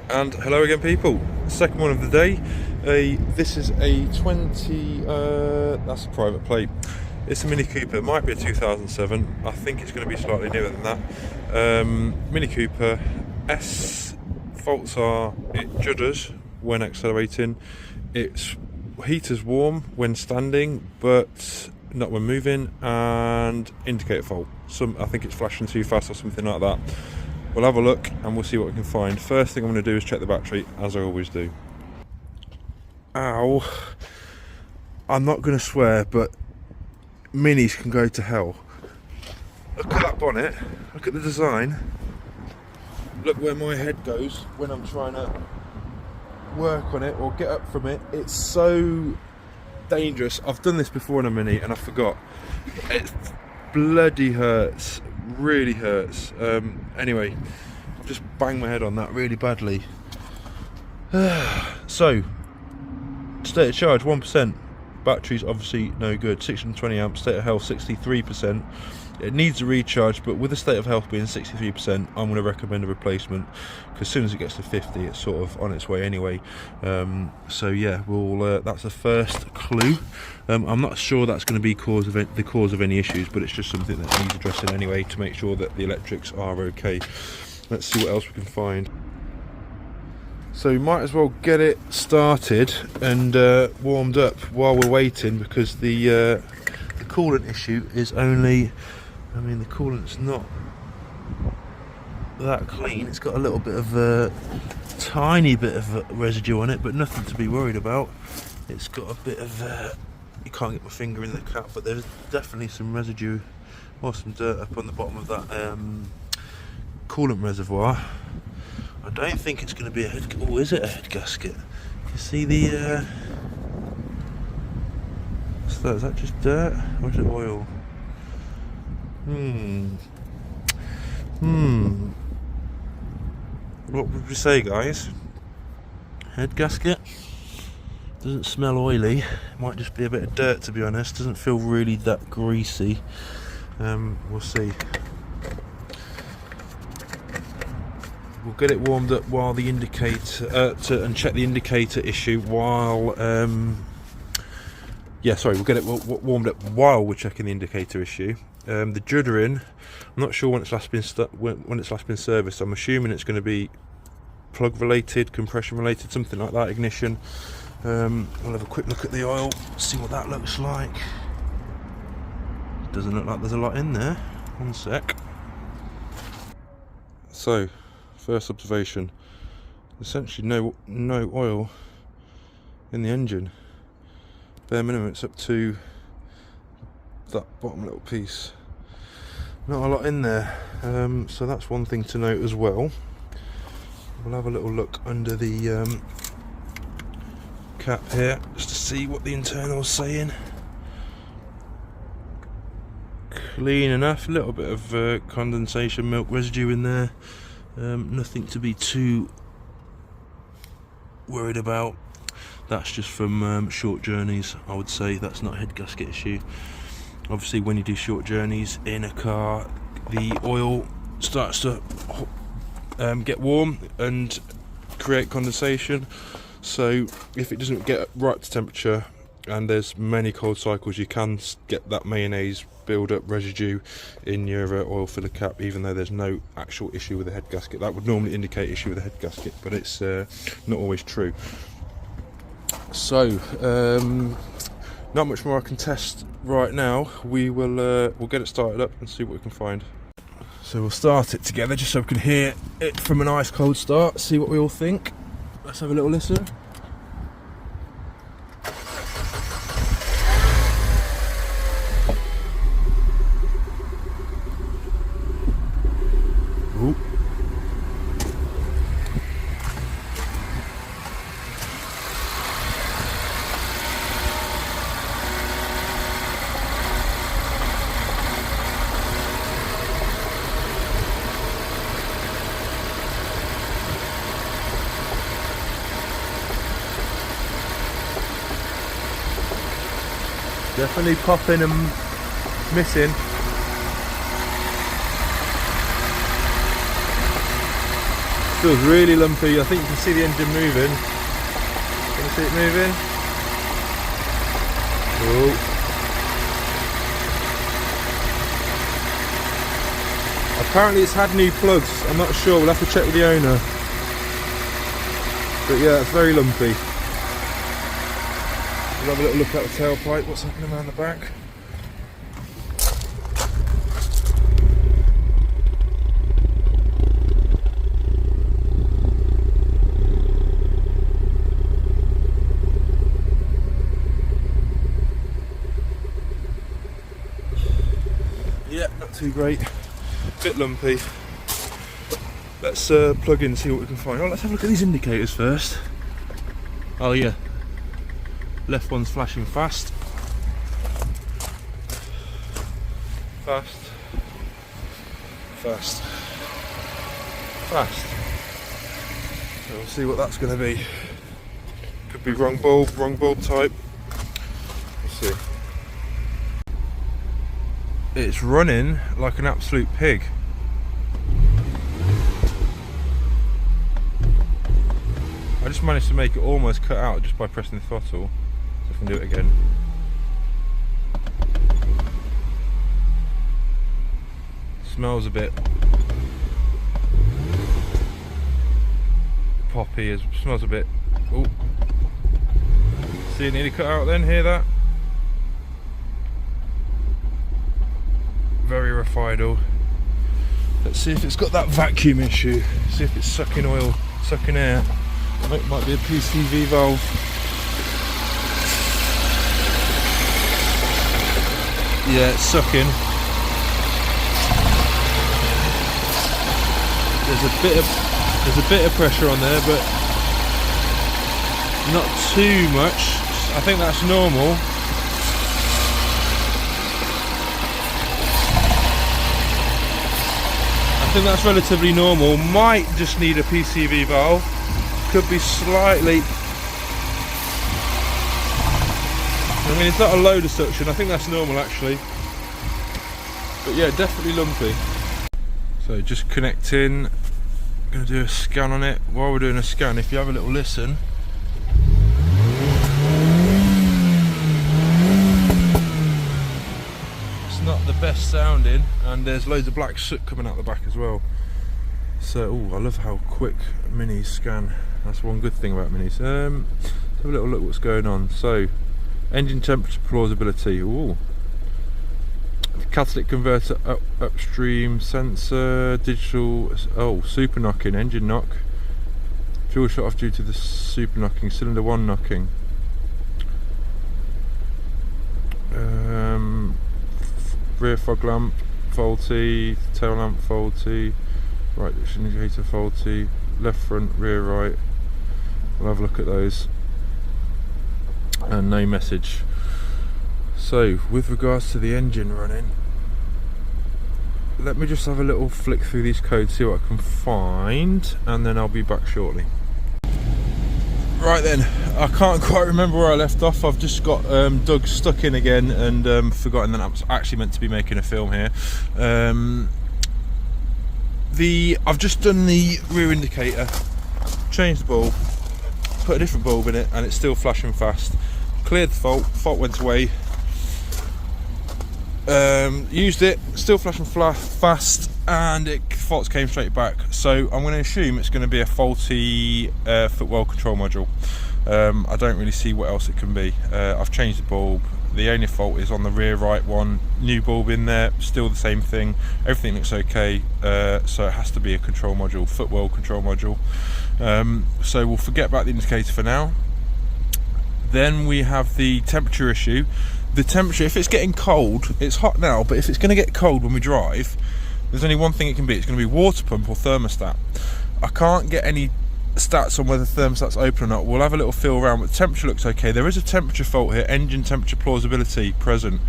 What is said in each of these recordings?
And hello again, people. Second one of the day. This is a 20. That's a private plate. It's a Mini Cooper. It might be a 2007. I think it's going to be slightly newer than that. Mini Cooper. S faults are it judders when accelerating. Its heater's warm when standing, but not when moving. And indicator fault. I think it's flashing too fast or something like that. We'll have a look and we'll see what we can find. First thing I'm going to do is check the battery, as I always do. Ow. I'm not going to swear, but Minis can go to hell. Look at that bonnet. Look at the design. Look where my head goes when I'm trying to work on it or get up from it. It's so dangerous. I've done this before in a Mini and I forgot. It bloody hurts. Really hurts. Anyway, I've just banged my head on that really badly. So, state of charge 1%. Battery's obviously no good. 620 amps. State of health 63%. It needs a recharge, but with the state of health being 63%, I'm going to recommend a replacement, because as soon as it gets to 50, it's sort of on its way anyway. So yeah, that's the first clue. I'm not sure that's going to be the cause of any issues, but it's just something that needs addressing anyway to make sure that the electrics are okay. Let's see what else we can find. So we might as well get it started and warmed up while we're waiting, because the coolant issue is only, the coolant's not that clean. It's got a little bit of a tiny bit of residue on it, but nothing to be worried about. It's got a bit of you can't get my finger in the cap, but there's definitely some residue or some dirt up on the bottom of that coolant reservoir. I don't think it's going to be a head. Oh, is it a head gasket? You see the what's that? Is that just dirt or is it oil? What would we say, guys? Head gasket? Doesn't smell oily. It might just be a bit of dirt, to be honest. Doesn't feel really that greasy. We'll see. We'll get it warmed up while the indicator and check the indicator issue while we'll get it warmed up while we're checking the indicator issue. The juddering, I'm not sure when it's last been serviced. I'm assuming it's going to be plug related, compression related, something like that, ignition. We'll have a quick look at the oil, see what that looks like. Doesn't look like there's a lot in there. One sec. So, first observation, essentially no oil in the engine. Bare minimum, it's up to that bottom little piece. Not a lot in there, so that's one thing to note as well. We'll have a little look under the cap here just to see what the internal's saying. Clean enough, a little bit of condensation milk residue in there. Nothing to be too worried about. That's just from short journeys, I would say. That's not a head gasket issue. Obviously, when you do short journeys in a car, the oil starts to get warm and create condensation. So if it doesn't get right to temperature, and there's many cold cycles, you can get that mayonnaise build up residue in your oil filler cap, even though there's no actual issue with the head gasket. That would normally indicate issue with the head gasket, but it's not always true. So not much more I can test right now. We'll get it started up and see what we can find. So we'll start it together just so we can hear it from an ice cold start, see what we all think. Let's have a little listen. Ooh. Definitely popping and missing. feels really lumpy. I think you can see the engine moving. Can you see it moving? Oh. Apparently it's had new plugs. I'm not sure. We'll have to check with the owner. But yeah, it's very lumpy. We'll have a little look at the tailpipe. What's happening around the back? Yeah, not too great. Bit lumpy. Let's plug in and see what we can find. Oh, let's have a look at these indicators first. Oh yeah, left one's flashing fast. Fast. Fast. Fast. So we'll see what that's going to be. Could be wrong bulb type. We'll see. It's running like an absolute pig. I just managed to make it almost cut out just by pressing the throttle. So I can do it again. Smells a bit poppy. It smells a bit. Oh, see it nearly cut out then. Hear that? Very refinal. Let's see if it's got that vacuum issue. See if it's sucking oil, sucking air. It might be a PCV valve. Yeah, it's sucking. There's a bit of pressure on there, but not too much. I think that's normal. I think that's relatively normal. Might just need a PCV valve. Could be slightly. I mean, it's not a load of suction. I think that's normal actually. But yeah, definitely lumpy. So just connecting. Going to do a scan on it. While we're doing a scan, if you have a little listen. It's not the best sounding, and there's loads of black soot coming out the back as well. So, I love how quick minis scan. That's one good thing about minis. Let's have a little look what's going on. So, engine temperature plausibility. Ooh. Catalytic converter upstream sensor, digital. Oh, super knocking, engine knock. Fuel shut off due to the super knocking. Cylinder 1 knocking. Rear fog lamp faulty, tail lamp faulty, right indicator faulty, left front, rear right. We'll have a look at those. And no message. So, with regards to the engine running, let me just have a little flick through these codes, see what I can find, and then I'll be back shortly. Right then, I can't quite remember where I left off. I've just got Doug stuck in again and forgotten that I was actually meant to be making a film here. I've just done the rear indicator, changed the bulb, put a different bulb in it, and it's still flashing fast. Cleared the fault went away. Used it, still flashing fast, and faults came straight back. So I'm going to assume it's going to be a faulty footwell control module. I don't really see what else it can be. I've changed the bulb. The only fault is on the rear right one. New bulb in there, still the same thing. Everything looks okay. So it has to be a control module, footwell control module. So we'll forget about the indicator for now. Then we have the temperature issue. The temperature, if it's getting cold, it's hot now, but if it's going to get cold when we drive, there's only one thing it can be. It's going to be water pump or thermostat. I can't get any stats on whether the thermostat's open or not. We'll have a little feel around, but the temperature looks okay. There is a temperature fault here, engine temperature plausibility present.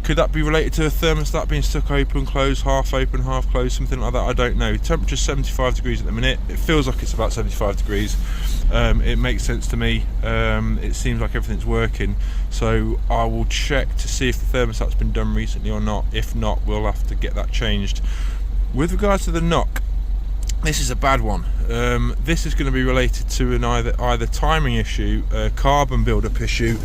Could that be related to a thermostat being stuck open, closed, half open, half closed, something like that? I don't know. Temperature's 75 degrees at the minute. It feels like it's about 75 degrees. It makes sense to me. It seems like everything's working. So I will check to see if the thermostat's been done recently or not. If not, we'll have to get that changed. With regards to the knock, this is a bad one. This is going to be related to an either timing issue, carbon buildup issue,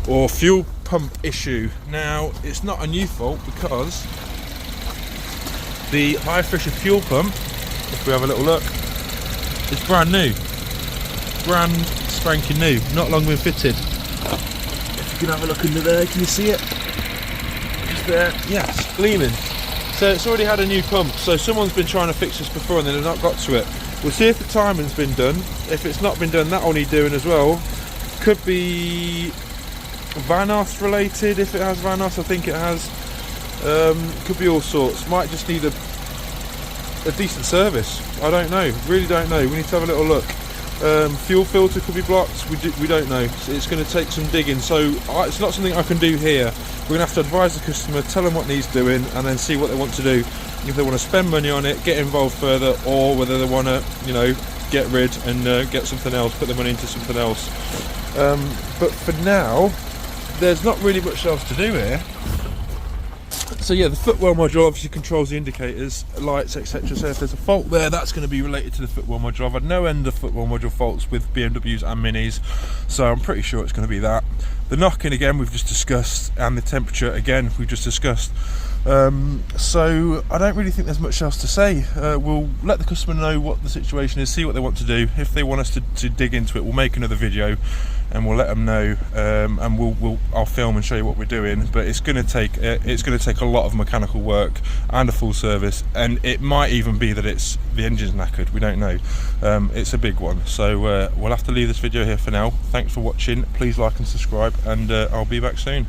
or fuel pump issue. Now, it's not a new fault because the high pressure fuel pump, if we have a little look, is brand new, brand spanking new, not long been fitted. If you can have a look under there, can you see it? Just there, yes, gleaming. So it's already had a new pump, so someone's been trying to fix this before and they've not got to it. We'll see if the timing's been done. If it's not been done, that'll need doing as well. Could be Vanos related, if it has Vanos, I think it has. Could be all sorts. Might just need a decent service. I don't know, really don't know. We need to have a little look. Fuel filter could be blocked, we don't know. So it's going to take some digging, so it's not something I can do here. We're going to have to advise the customer, tell them what needs doing, and then see what they want to do. If they want to spend money on it, get involved further, or whether they want to, you know, get rid and get something else, put the money into something else. But for now, there's not really much else to do here. So yeah, the footwell module obviously controls the indicators, lights, etc. So if there's a fault there, that's going to be related to the footwell module. I've had no end of footwell module faults with BMWs and Minis, so I'm pretty sure it's going to be that. The knocking, again, we've just discussed, and the temperature, again, we've just discussed. So I don't really think there's much else to say. We'll let the customer know what the situation is, see what they want to do. If they want us to dig into it, we'll make another video and we'll let them know, and I'll film and show you what we're doing. But it's going to take a lot of mechanical work and a full service, and it might even be that the engine's knackered. We don't know. It's a big one, so we'll have to leave this video here for now. Thanks for watching. Please like and subscribe, and I'll be back soon.